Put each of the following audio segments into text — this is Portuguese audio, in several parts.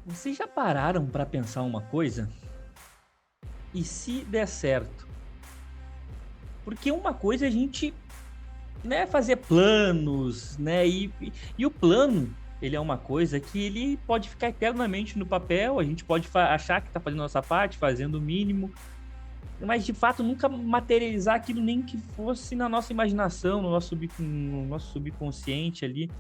Vocês já pararam para pensar uma coisa? E se der certo? Porque uma coisa é a gente, né, fazer planos, né, e o plano, ele é uma coisa que ele pode ficar eternamente no papel, a gente pode achar que tá fazendo a nossa parte, fazendo o mínimo, mas de fato nunca materializar aquilo nem que fosse na nossa imaginação, no nosso subconsciente ali.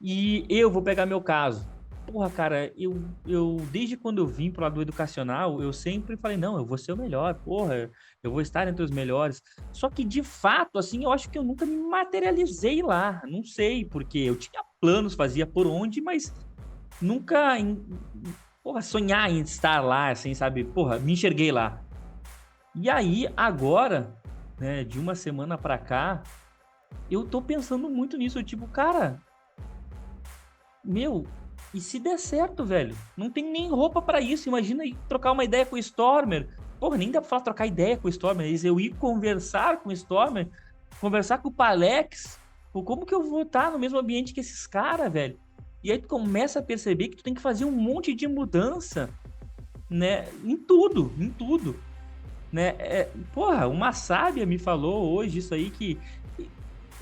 E eu vou pegar meu caso. Porra, cara, eu desde quando eu vim pro lado educacional, eu sempre falei: "Não, eu vou ser o melhor, porra, eu vou estar entre os melhores". Só que de fato, assim, eu acho que eu nunca me materializei lá, não sei porque eu tinha planos, fazia por onde, mas nunca porra, sonhar em estar lá, assim, sabe, porra, me enxerguei lá. E aí, agora, né, de uma semana pra cá, eu tô pensando muito nisso, tipo, cara, meu, e se der certo, velho? Não tem nem roupa pra isso. Imagina ir trocar uma ideia com o Stormer. Porra, nem dá pra falar trocar ideia com o Stormer. Mas eu ir conversar com o Stormer, conversar com o Palex. Pô, como que eu vou estar no mesmo ambiente que esses caras, velho? E aí tu começa a perceber que tu tem que fazer um monte de mudança, né? Em tudo, né? Porra, uma sábia me falou hoje isso aí que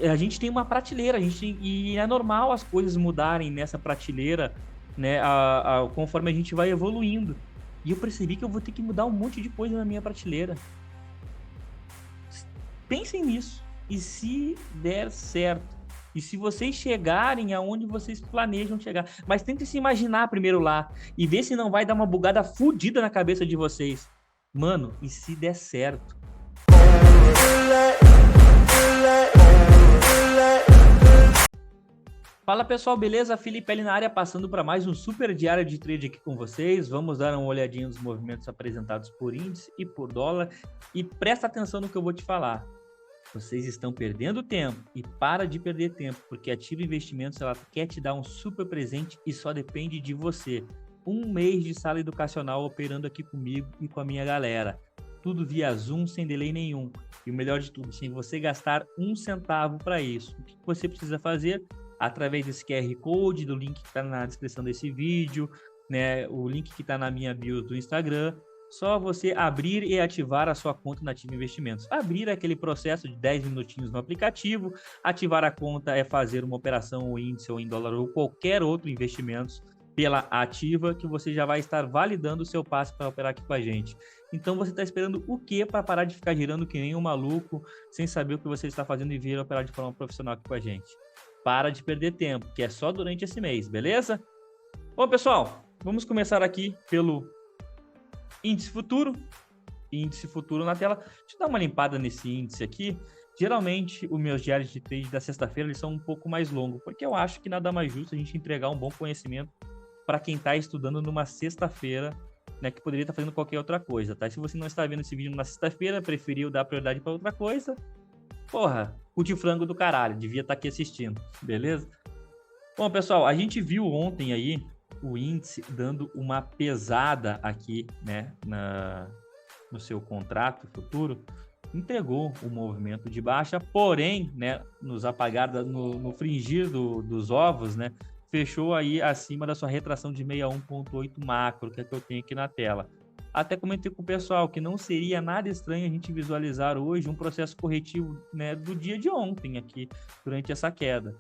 a gente tem uma prateleira, e é normal as coisas mudarem nessa prateleira, né, conforme a gente vai evoluindo. E eu percebi que eu vou ter que mudar um monte de coisa na minha prateleira. Pensem nisso. E se der certo? E se vocês chegarem aonde vocês planejam chegar? Mas tentem se imaginar primeiro lá e ver se não vai dar uma bugada fodida na cabeça de vocês. Mano, e se der certo? Fala pessoal, beleza? Felipe L na área, passando para mais um super diário de trade aqui com vocês. Vamos dar uma olhadinha nos movimentos apresentados por índice e por dólar. E presta atenção no que eu vou te falar. Vocês estão perdendo tempo e para de perder tempo, porque a Ativa Investimentos ela quer te dar um super presente e só depende de você. Um mês de sala educacional operando aqui comigo e com a minha galera. Tudo via Zoom, sem delay nenhum. E o melhor de tudo, sem você gastar um centavo para isso. O que você precisa fazer? Através desse QR Code, do link que está na descrição desse vídeo, né, o link que está na minha bio do Instagram, só você abrir e ativar a sua conta na Ativa Investimentos. Abrir é aquele processo de 10 minutinhos no aplicativo, ativar a conta é fazer uma operação ou índice ou em dólar ou qualquer outro investimento pela Ativa, que você já vai estar validando o seu passe para operar aqui com a gente. Então você está esperando o que para parar de ficar girando que nem um maluco, sem saber o que você está fazendo e vir operar de forma profissional aqui com a gente? Para de perder tempo, que é só durante esse mês, beleza? Bom, pessoal, vamos começar aqui pelo índice futuro. Índice futuro na tela. Deixa eu dar uma limpada nesse índice aqui. Geralmente, os meus diários de trade da sexta-feira eles são um pouco mais longos, porque eu acho que nada mais justo a gente entregar um bom conhecimento para quem está estudando numa sexta-feira, né, que poderia estar fazendo qualquer outra coisa, tá? Se você não está vendo esse vídeo na sexta-feira, preferiu dar prioridade para outra coisa, porra, cu de frango do caralho, devia estar aqui assistindo, beleza? Bom, pessoal, a gente viu ontem aí o índice dando uma pesada aqui, né, no seu contrato futuro, entregou o movimento de baixa, porém, né, nos apagar, no fringir dos ovos, né, fechou aí acima da sua retração de 61,8 macro, que é que eu tenho aqui na tela. Até comentei com o pessoal que não seria nada estranho a gente visualizar hoje um processo corretivo, né, do dia de ontem aqui, durante essa queda.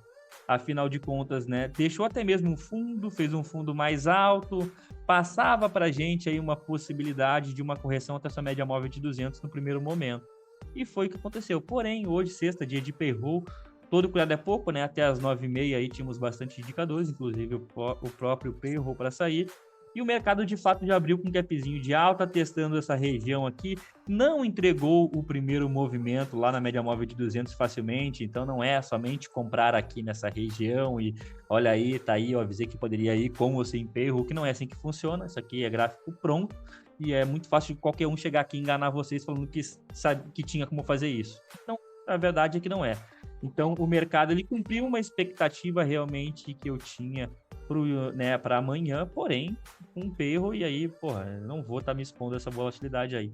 Afinal de contas, né, deixou até mesmo um fundo, fez um fundo mais alto, passava para a gente aí uma possibilidade de uma correção até essa média móvel de 200 no primeiro momento. E foi o que aconteceu. Porém, hoje, sexta, dia de payroll, todo cuidado é pouco, né? Até as 9h30 aí tínhamos bastante indicadores, inclusive o próprio payroll para sair. E o mercado de fato já abriu com um gapzinho de alta, testando essa região aqui. Não entregou o primeiro movimento lá na média móvel de 200 facilmente, então não é somente comprar aqui nessa região e olha aí, tá aí, eu avisei que poderia ir com ou sem payroll, que não é assim que funciona. Isso aqui é gráfico pronto e é muito fácil de qualquer um chegar aqui e enganar vocês falando que sabe que tinha como fazer isso. Então, a verdade é que não é. Então, o mercado ele cumpriu uma expectativa realmente que eu tinha para amanhã, porém, com um perro, e aí, porra, eu não vou estar me expondo essa volatilidade aí.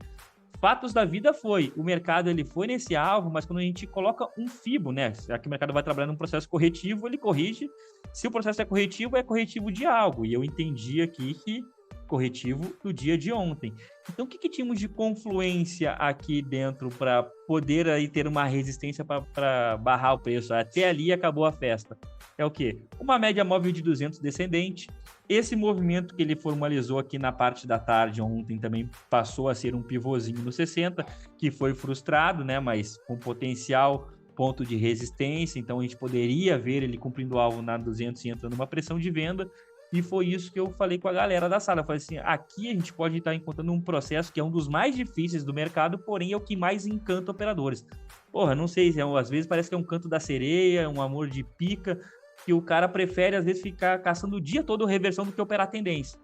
fatos da vida o mercado ele foi nesse alvo, mas quando a gente coloca um FIBO, né? Já que o mercado vai trabalhar num processo corretivo, ele corrige. Se o processo é corretivo de algo. E eu entendi aqui que corretivo do dia de ontem. Então, o que tínhamos de confluência aqui dentro para poder aí ter uma resistência para barrar o preço? Até ali acabou a festa. É o quê? Uma média móvel de 200 descendente. Esse movimento que ele formalizou aqui na parte da tarde ontem também passou a ser um pivôzinho no 60, que foi frustrado, né? Mas com potencial ponto de resistência. Então, a gente poderia ver ele cumprindo o alvo na 200 e entrando numa pressão de venda. E foi isso que eu falei com a galera da sala. Eu falei assim, aqui a gente pode estar encontrando um processo que é um dos mais difíceis do mercado, porém é o que mais encanta operadores. Porra, não sei, às vezes parece que é um canto da sereia, um amor de pica, que o cara prefere, às vezes, ficar caçando o dia todo reversão do que operar tendência.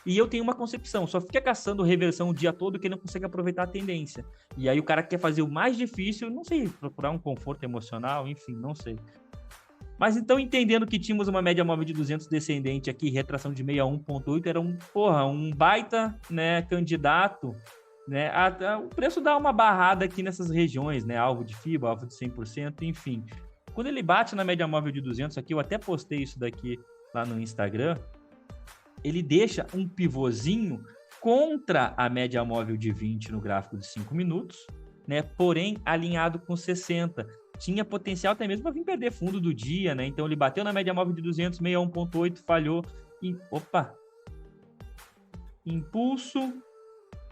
E eu tenho uma concepção, só fica caçando reversão o dia todo que não consegue aproveitar a tendência. E aí o cara quer fazer o mais difícil, não sei, procurar um conforto emocional, enfim, não sei. Mas então, entendendo que tínhamos uma média móvel de 200 descendente aqui, retração de 61,8, era um baita, né, candidato, né, o preço dá uma barrada aqui nessas regiões, né, alvo de FIBA, alvo de 100%, enfim. Quando ele bate na média móvel de 200, aqui eu até postei isso daqui lá no Instagram, ele deixa um pivôzinho contra a média móvel de 20 no gráfico de 5 minutos, né, porém alinhado com 60. Tinha potencial até mesmo para vir perder fundo do dia, né? Então ele bateu na média móvel de 200, 61,8, falhou. Impulso,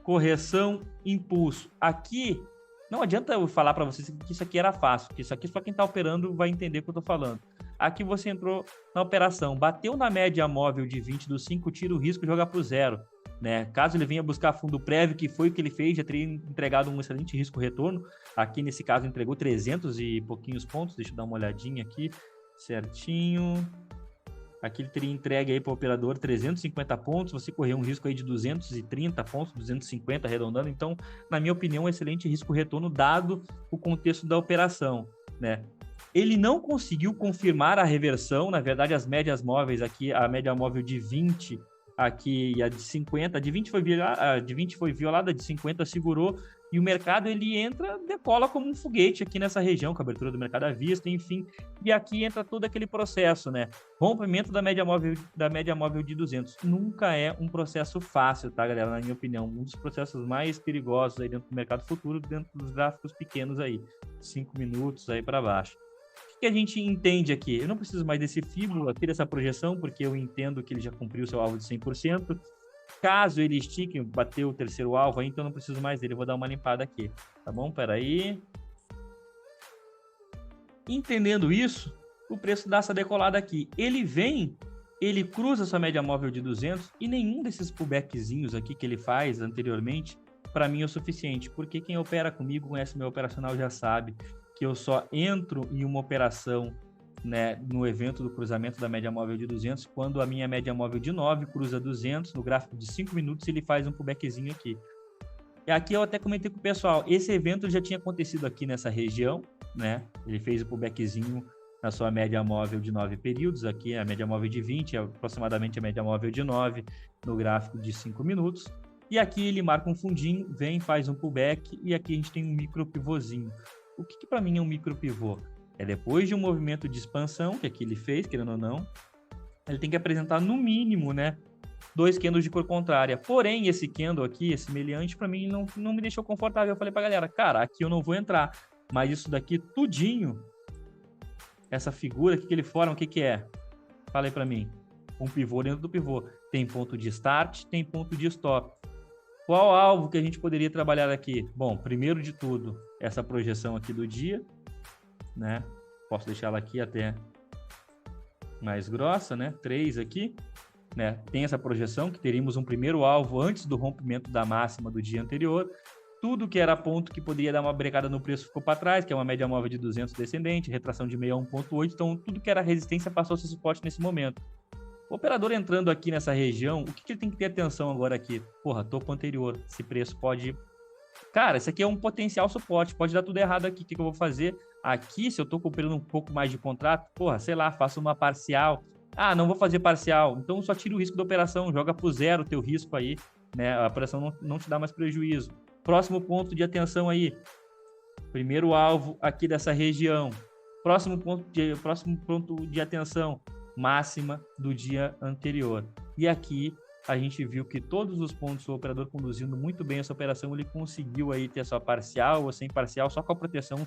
correção, impulso. Aqui, não adianta eu falar para vocês que isso aqui era fácil, que isso aqui só quem está operando vai entender o que eu estou falando. Aqui você entrou na operação, bateu na média móvel de 20 dos 5, tira o risco e joga para o zero. Né? Caso ele venha buscar fundo prévio, que foi o que ele fez, já teria entregado um excelente risco-retorno. Aqui, nesse caso, entregou 300 e pouquinhos pontos. Deixa eu dar uma olhadinha aqui, certinho. Aqui ele teria entregue aí para o operador 350 pontos. Você correu um risco aí de 230 pontos, 250 arredondando. Então, na minha opinião, um excelente risco-retorno dado o contexto da operação, né? Ele não conseguiu confirmar a reversão. Na verdade, as médias móveis aqui, a média móvel de 20 aqui e a de 50, a de 20 foi violada, a de 50 segurou, e o mercado ele entra, decola como um foguete aqui nessa região, com a abertura do mercado à vista, enfim, e aqui entra todo aquele processo, né? Rompimento da média móvel de 200. Nunca é um processo fácil, tá, galera? Na minha opinião, um dos processos mais perigosos aí dentro do mercado futuro, dentro dos gráficos pequenos aí, 5 minutos aí para baixo. O que a gente entende aqui? Eu não preciso mais desse FIBO aqui, dessa projeção, porque eu entendo que ele já cumpriu o seu alvo de 100%. Caso ele estique, bateu o terceiro alvo, aí, então eu não preciso mais dele. Eu vou dar uma limpada aqui, tá bom? Peraí. Entendendo isso, o preço dá essa decolada aqui. Ele vem, ele cruza sua média móvel de 200 e nenhum desses pullbackzinhos aqui que ele faz anteriormente, para mim é o suficiente, porque quem opera comigo, conhece meu operacional, já sabe que eu só entro em uma operação, né, no evento do cruzamento da média móvel de 200, quando a minha média móvel de 9 cruza 200, no gráfico de 5 minutos ele faz um pullbackzinho aqui. E aqui eu até comentei com o pessoal, esse evento já tinha acontecido aqui nessa região, né, ele fez o pullbackzinho na sua média móvel de 9 períodos, aqui a média móvel de 20, aproximadamente a média móvel de 9, no gráfico de 5 minutos, e aqui ele marca um fundinho, vem, faz um pullback, e aqui a gente tem um micro pivôzinho. O que para mim é um micro pivô? É depois de um movimento de expansão, que aqui ele fez, querendo ou não, ele tem que apresentar no mínimo, né, 2 candles de cor contrária. Porém, esse candle aqui, esse meliante, para mim não me deixou confortável. Eu falei pra galera, cara, aqui eu não vou entrar. Mas isso daqui, tudinho, essa figura aqui que ele forma, o que é? Fala aí pra mim. Um pivô dentro do pivô. Tem ponto de start, tem ponto de stop. Qual alvo que a gente poderia trabalhar aqui? Bom, primeiro de tudo, essa projeção aqui do dia, né? Posso deixar ela aqui até mais grossa, né? 3 aqui, né? Tem essa projeção que teríamos um primeiro alvo antes do rompimento da máxima do dia anterior. Tudo que era ponto que poderia dar uma brecada no preço ficou para trás, que é uma média móvel de 200 descendente, retração de 61,8. Então, tudo que era resistência passou a ser suporte nesse momento. O operador entrando aqui nessa região, o que ele tem que ter atenção agora aqui? Porra, topo anterior, esse preço pode... Cara, esse aqui é um potencial suporte, pode dar tudo errado aqui. O que eu vou fazer? Aqui, se eu tô comprando um pouco mais de contrato, porra, sei lá, faço uma parcial. Ah, não vou fazer parcial, então só tira o risco da operação, joga pro zero o teu risco aí, né? A operação não te dá mais prejuízo. Próximo ponto de atenção aí. Primeiro alvo aqui dessa região. Próximo ponto de atenção. Máxima do dia anterior. E aqui a gente viu que todos os pontos, o operador conduzindo muito bem essa operação, ele conseguiu aí ter só parcial ou sem parcial, só com a proteção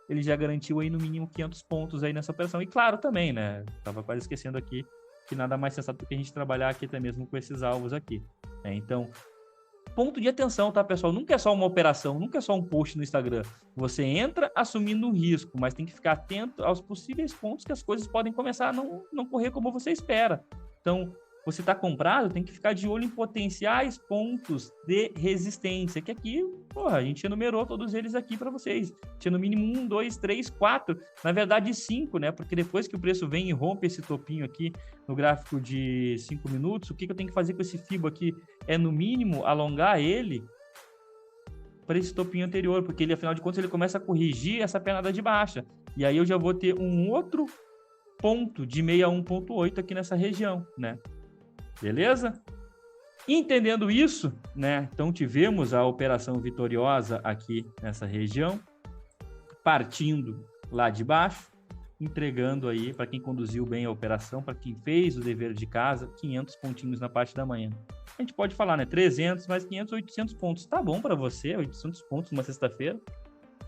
ele já garantiu aí no mínimo 500 pontos aí nessa operação. E claro também, né? Tava quase esquecendo aqui que nada mais sensato do que a gente trabalhar aqui até mesmo com esses alvos aqui. Então, ponto de atenção, tá, pessoal? Nunca é só uma operação, nunca é só um post no Instagram. Você entra assumindo um risco, mas tem que ficar atento aos possíveis pontos que as coisas podem começar a não correr como você espera. Então, você está comprado, tem que ficar de olho em potenciais pontos de resistência, que aqui, porra, a gente enumerou todos eles aqui para vocês. Tinha no mínimo 1, 2, 3, 4, na verdade 5, né? Porque depois que o preço vem e rompe esse topinho aqui no gráfico de 5 minutos, o que eu tenho que fazer com esse FIBO aqui? É, no mínimo, alongar ele para esse topinho anterior, porque ele, afinal de contas, ele começa a corrigir essa pernada de baixa. E aí eu já vou ter um outro ponto de 61,8 aqui nessa região, né? Beleza? Entendendo isso, né? Então tivemos a operação vitoriosa aqui nessa região, partindo lá de baixo, entregando aí para quem conduziu bem a operação, para quem fez o dever de casa, 500 pontinhos na parte da manhã. A gente pode falar, né? 300 mais 500, 800 pontos. Tá bom para você, 800 pontos numa sexta-feira?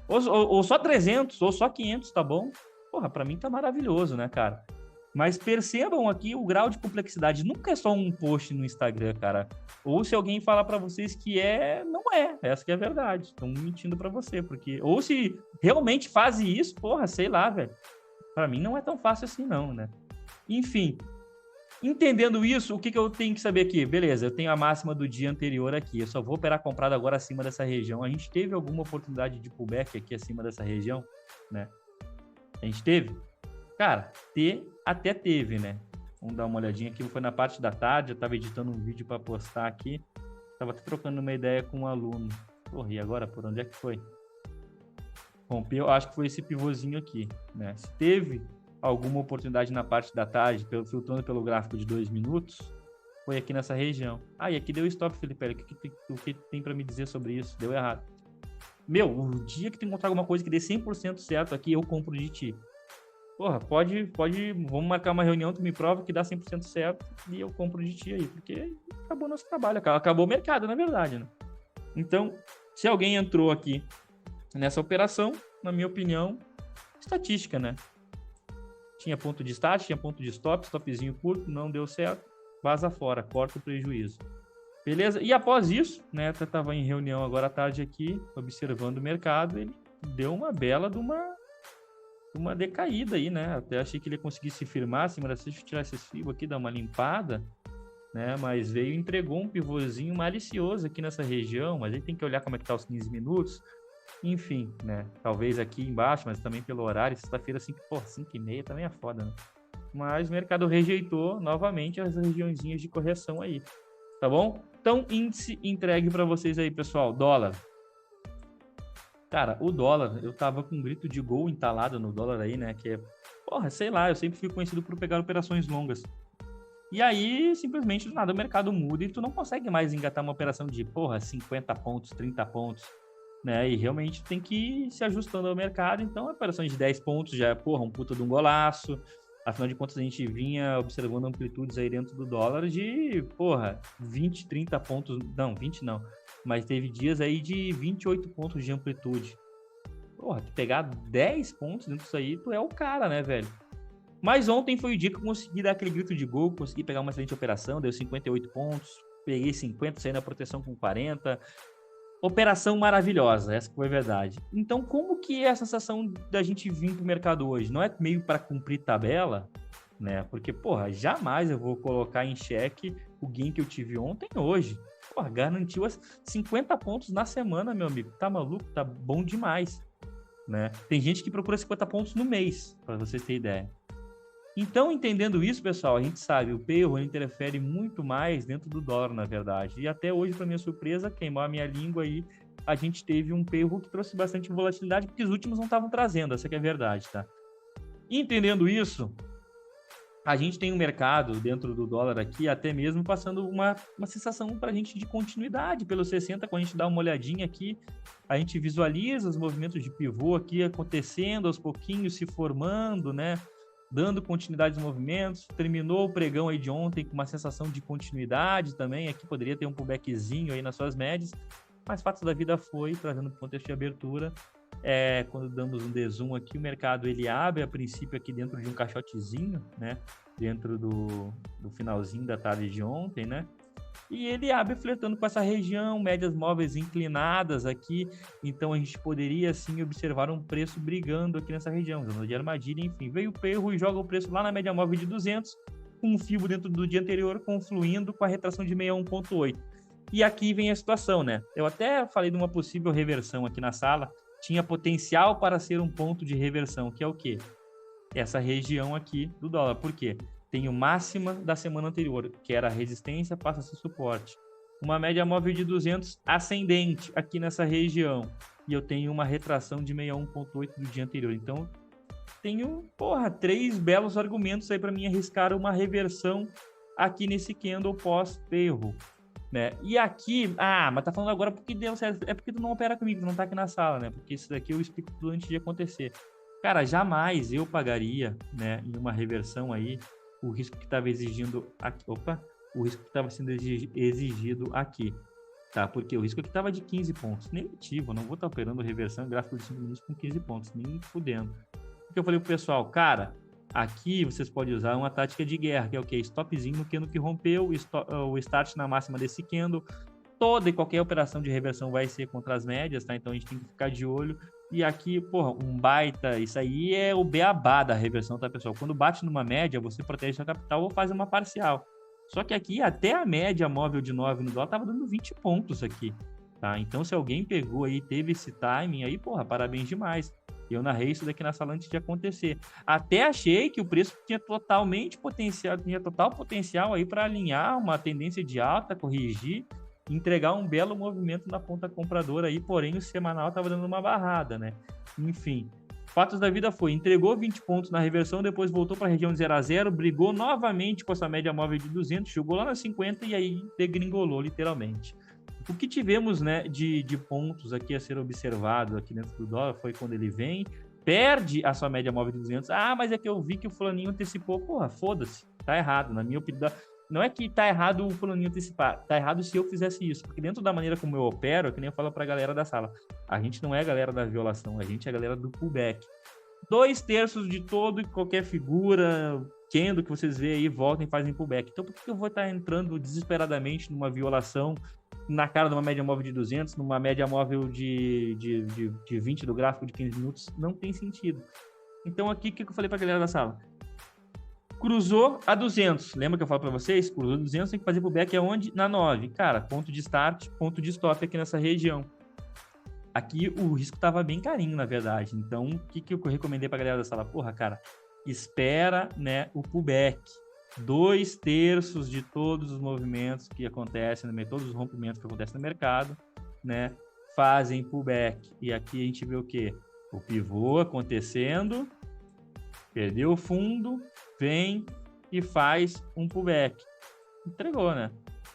Ou só 300, ou só 500, tá bom? Porra, para mim tá maravilhoso, né, cara? Mas percebam aqui o grau de complexidade. Nunca é só um post no Instagram, cara. Ou se alguém falar para vocês que não é. Essa que é a verdade. Estão mentindo para você, porque... Ou se realmente fazem isso, porra, sei lá, velho. Para mim não é tão fácil assim não, né? Enfim, entendendo isso, o que eu tenho que saber aqui? Beleza, eu tenho a máxima do dia anterior aqui. Eu só vou operar comprado agora acima dessa região. A gente teve alguma oportunidade de pullback aqui acima dessa região, né? A gente teve? Cara, até teve, né? Vamos dar uma olhadinha aqui. Foi na parte da tarde, eu estava editando um vídeo para postar aqui. Estava trocando uma ideia com um aluno. Porra, e agora? Por onde é que foi? Rompeu, acho que foi esse pivôzinho aqui, né? Se teve alguma oportunidade na parte da tarde, filtrando pelo gráfico de 2 minutos, foi aqui nessa região. E aqui deu stop, Felipe. O que tem para me dizer sobre isso? Deu errado. Meu, o dia que tu encontrar alguma coisa que dê 100% certo aqui, eu compro de ti. Porra, pode, vamos marcar uma reunião, tu me prova que dá 100% certo e eu compro de ti aí, porque acabou nosso trabalho, acabou o mercado, na verdade, né? Então, se alguém entrou aqui nessa operação, na minha opinião, estatística, né? Tinha ponto de start, tinha ponto de stopzinho curto, não deu certo, vaza fora, corta o prejuízo. Beleza? E após isso, né, eu estava em reunião agora à tarde aqui, observando o mercado, ele deu uma bela de uma decaída aí, né? Até achei que ele ia conseguir se firmar acima dessa, deixa eu tirar esse fibro aqui, dar uma limpada, né? Mas veio e entregou um pivôzinho malicioso aqui nessa região, mas aí tem que olhar como é que tá os 15 minutos. Enfim, né? Talvez aqui embaixo, mas também pelo horário, sexta-feira 5h30 também é foda, né? Mas o mercado rejeitou novamente as regiõezinhas de correção aí, tá bom? Então, índice entregue para vocês aí, pessoal. Dólar. Cara, o dólar, eu tava com um grito de gol entalado no dólar aí, né? Que é, porra, sei lá, eu sempre fui conhecido por pegar operações longas. E aí, simplesmente, do nada, o mercado muda e tu não consegue mais engatar uma operação de, porra, 50 pontos, 30 pontos, né? E realmente tem que ir se ajustando ao mercado. Então, a operação de 10 pontos já é, porra, um puta de um golaço. Afinal de contas, a gente vinha observando amplitudes aí dentro do dólar de, porra, 20, 30 pontos. Não, 20 não. Mas teve dias aí de 28 pontos de amplitude. Porra, tu pegar 10 pontos dentro disso aí, tu é o cara, né, velho? Mas ontem foi o dia que eu consegui dar aquele grito de gol, consegui pegar uma excelente operação, deu 58 pontos, peguei 50, saí na proteção com 40. Operação maravilhosa, essa foi a verdade. Então, como que é a sensação da gente vir pro mercado hoje? Não é meio para cumprir tabela, né? Porque, porra, jamais eu vou colocar em xeque o gain que eu tive ontem hoje. Porra, garantiu 50 pontos na semana, meu amigo. Tá maluco? Tá bom demais, né? Tem gente que procura 50 pontos no mês, para vocês terem ideia. Então, entendendo isso, pessoal, a gente sabe, o payroll interfere muito mais dentro do dólar, na verdade. E até hoje, para minha surpresa, queimar a minha língua aí, a gente teve um payroll que trouxe bastante volatilidade, porque os últimos não estavam trazendo, essa que é a verdade, tá? Entendendo isso, a gente tem um mercado dentro do dólar aqui, até mesmo passando uma sensação para a gente de continuidade pelo 60, quando a gente dá uma olhadinha aqui, a gente visualiza os movimentos de pivô aqui acontecendo aos pouquinhos, se formando, né? Dando continuidade aos movimentos, terminou o pregão aí de ontem com uma sensação de continuidade também, aqui poderia ter um pullbackzinho aí nas suas médias, mas fato da vida foi, trazendo para o contexto de abertura, quando damos um dezoom aqui, o mercado ele abre a princípio aqui dentro de um caixotezinho, né? Dentro do finalzinho da tarde de ontem, né? E ele abre flertando com essa região, médias móveis inclinadas aqui, então a gente poderia sim observar um preço brigando aqui nessa região, zona de armadilha, enfim. Veio o perro e joga o preço lá na média móvel de 200, com um FIBO dentro do dia anterior, confluindo com a retração de 61,8. E aqui vem a situação, né? Eu até falei de uma possível reversão aqui na sala, tinha potencial para ser um ponto de reversão, que é o quê? Essa região aqui do dólar. Por quê? Tem o máxima da semana anterior, que era a resistência, passa a ser suporte. Uma média móvel de 200 ascendente aqui nessa região. E eu tenho uma retração de 61,8 do dia anterior. Então, tenho, 3 belos argumentos aí para mim arriscar uma reversão aqui nesse candle pós-perro. Né? E aqui, mas tá falando agora porque deu certo. É porque tu não opera comigo, tu não tá aqui na sala, né? Porque isso daqui eu explico tudo antes de acontecer. Cara, jamais eu pagaria, né, em uma reversão aí, o risco que estava exigindo aqui. O risco que estava sendo exigido aqui. Tá? Porque o risco aqui estava de 15 pontos. Negativo, eu não vou estar operando reversão em gráfico de 5 minutos com 15 pontos, nem fudendo. Porque eu falei pro pessoal, cara, aqui vocês podem usar uma tática de guerra, que é o quê? Stopzinho no candle que rompeu, o start na máxima desse candle. Toda e qualquer operação de reversão vai ser contra as médias, tá? Então a gente tem que ficar de olho. E aqui, um baita, isso aí é o beabá da reversão, tá, pessoal? Quando bate numa média, você protege sua capital ou faz uma parcial. Só que aqui, até a média móvel de 9 no dólar tava dando 20 pontos aqui, tá? Então, se alguém pegou aí, teve esse timing aí, parabéns demais. Eu narrei isso daqui na sala antes de acontecer. Até achei que o preço tinha total potencial aí para alinhar uma tendência de alta, corrigir, entregar um belo movimento na ponta compradora aí, porém o semanal estava dando uma barrada, né? Enfim, fatos da vida foi, entregou 20 pontos na reversão, depois voltou para a região de 0 a 0, brigou novamente com essa média móvel de 200, chegou lá na 50 e aí degringolou literalmente. O que tivemos, né, de pontos aqui a ser observado aqui dentro do dólar foi quando ele vem, perde a sua média móvel de 200. Mas é que eu vi que o fulaninho antecipou. Foda-se, tá errado, na minha opinião. Não é que tá errado o fulaninho antecipar, tá errado se eu fizesse isso, porque dentro da maneira como eu opero, que nem eu falo pra galera da sala, a gente não é a galera da violação, a gente é a galera do pullback. 2/3 de todo e qualquer figura, candle que vocês veem aí, voltam e fazem pullback. Então por que eu vou estar entrando desesperadamente numa violação na cara de uma média móvel de 200, numa média móvel de 20 do gráfico de 15 minutos? Não tem sentido. Então aqui, o que eu falei pra galera da sala? Cruzou a 200. Lembra que eu falo para vocês? Cruzou 200, tem que fazer pullback aonde? Na 9. Cara, ponto de start, ponto de stop aqui nessa região. Aqui o risco estava bem carinho, na verdade. Então, o que eu recomendei para a galera da sala? Cara, espera, né, o pullback. 2/3 de todos os movimentos que acontecem, todos os rompimentos que acontecem no mercado, né, fazem pullback. E aqui a gente vê o quê? O pivô acontecendo, perdeu o fundo, vem e faz um pullback. Entregou, né?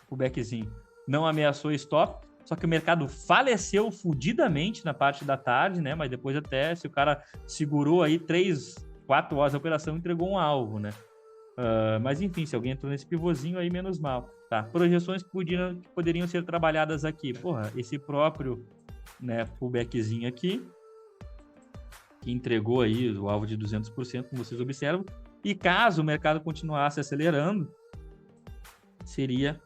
Pullbackzinho. Não ameaçou stop, só que o mercado faleceu fudidamente na parte da tarde, né? Mas depois até, se o cara segurou aí 3, 4 horas da operação, entregou um alvo, né? Mas enfim, se alguém entrou nesse pivôzinho aí, menos mal, tá? Projeções que poderiam ser trabalhadas aqui. Esse próprio, né, pullbackzinho aqui, que entregou aí o alvo de 200%, como vocês observam. E caso o mercado continuasse acelerando, seria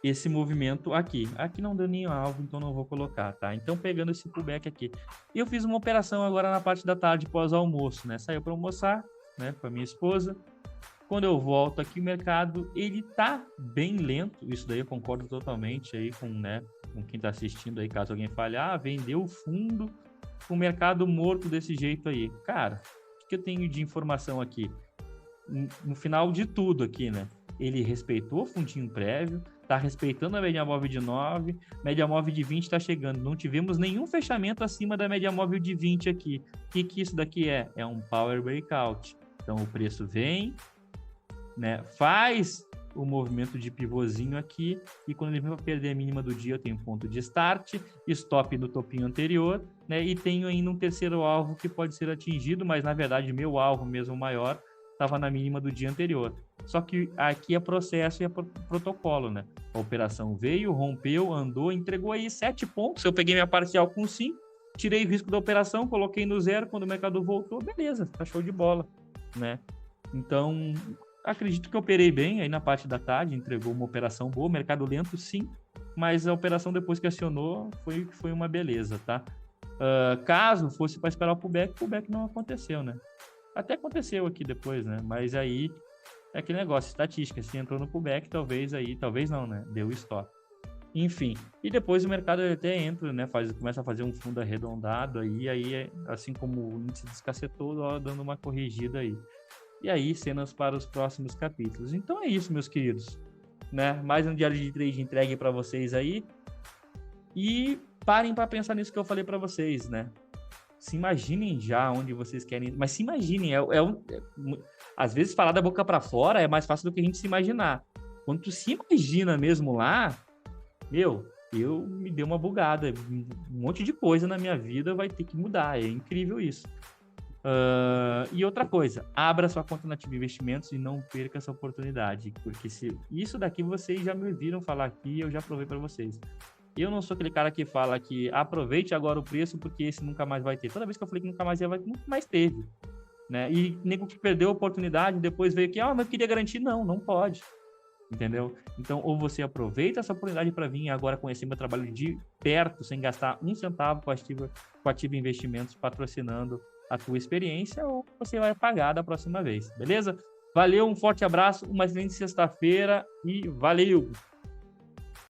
esse movimento aqui. Aqui não deu nem alvo, então não vou colocar, tá? Então, pegando esse pullback aqui. Eu fiz uma operação agora na parte da tarde, pós-almoço, né? Saiu para almoçar, né, com a minha esposa. Quando eu volto aqui, o mercado, ele tá bem lento. Isso daí eu concordo totalmente aí com, né, com quem tá assistindo aí, caso alguém fale, vendeu o fundo, com o mercado morto desse jeito aí. Cara, o que eu tenho de informação aqui? No final de tudo aqui, né? Ele respeitou o fundinho prévio, tá respeitando a média móvel de 9, média móvel de 20 tá chegando. Não tivemos nenhum fechamento acima da média móvel de 20 aqui. O que isso daqui é? É um power breakout. Então o preço vem, né? Faz o movimento de pivôzinho aqui, e quando ele vem para perder a mínima do dia, eu tenho ponto de start, stop no topinho anterior, né? E tenho ainda um terceiro alvo que pode ser atingido, mas na verdade meu alvo mesmo maior estava na mínima do dia anterior. Só que aqui é processo e é protocolo, né? A operação veio, rompeu, andou, entregou aí 7 pontos. Eu peguei minha parcial com 5, tirei o risco da operação, coloquei no 0, quando o mercado voltou, beleza, tá show de bola, né? Então, acredito que eu operei bem aí na parte da tarde, entregou uma operação boa, mercado lento sim, mas a operação depois que acionou foi uma beleza, tá? Caso fosse para esperar o pullback não aconteceu, né? Até aconteceu aqui depois, né? Mas aí é aquele negócio, estatística, se entrou no pullback, talvez não, né? Deu stop. Enfim, e depois o mercado até entra, né? Começa a fazer um fundo arredondado aí assim como o índice descacetou, dando uma corrigida aí. E aí, cenas para os próximos capítulos. Então é isso, meus queridos, né? Mais um diário de trade entregue para vocês aí. E parem para pensar nisso que eu falei para vocês, né? Se imaginem já onde vocês querem, mas se imaginem, às vezes falar da boca para fora é mais fácil do que a gente se imaginar. Quando tu se imagina mesmo lá, eu me deu uma bugada, um monte de coisa na minha vida vai ter que mudar, é incrível isso. E outra coisa, abra sua conta na Ativa Investimentos e não perca essa oportunidade, porque isso daqui vocês já me viram falar aqui, eu já provei para vocês. Eu não sou aquele cara que fala que aproveite agora o preço porque esse nunca mais vai ter. Toda vez que eu falei que nunca mais ia, nunca mais teve, né? E nego que perdeu a oportunidade, depois veio aqui, mas eu queria garantir. Não pode, entendeu? Então, ou você aproveita essa oportunidade para vir agora conhecer meu trabalho de perto, sem gastar um centavo com a Ativa Investimentos patrocinando a tua experiência, ou você vai pagar da próxima vez, beleza? Valeu, um forte abraço, uma excelente sexta-feira e valeu!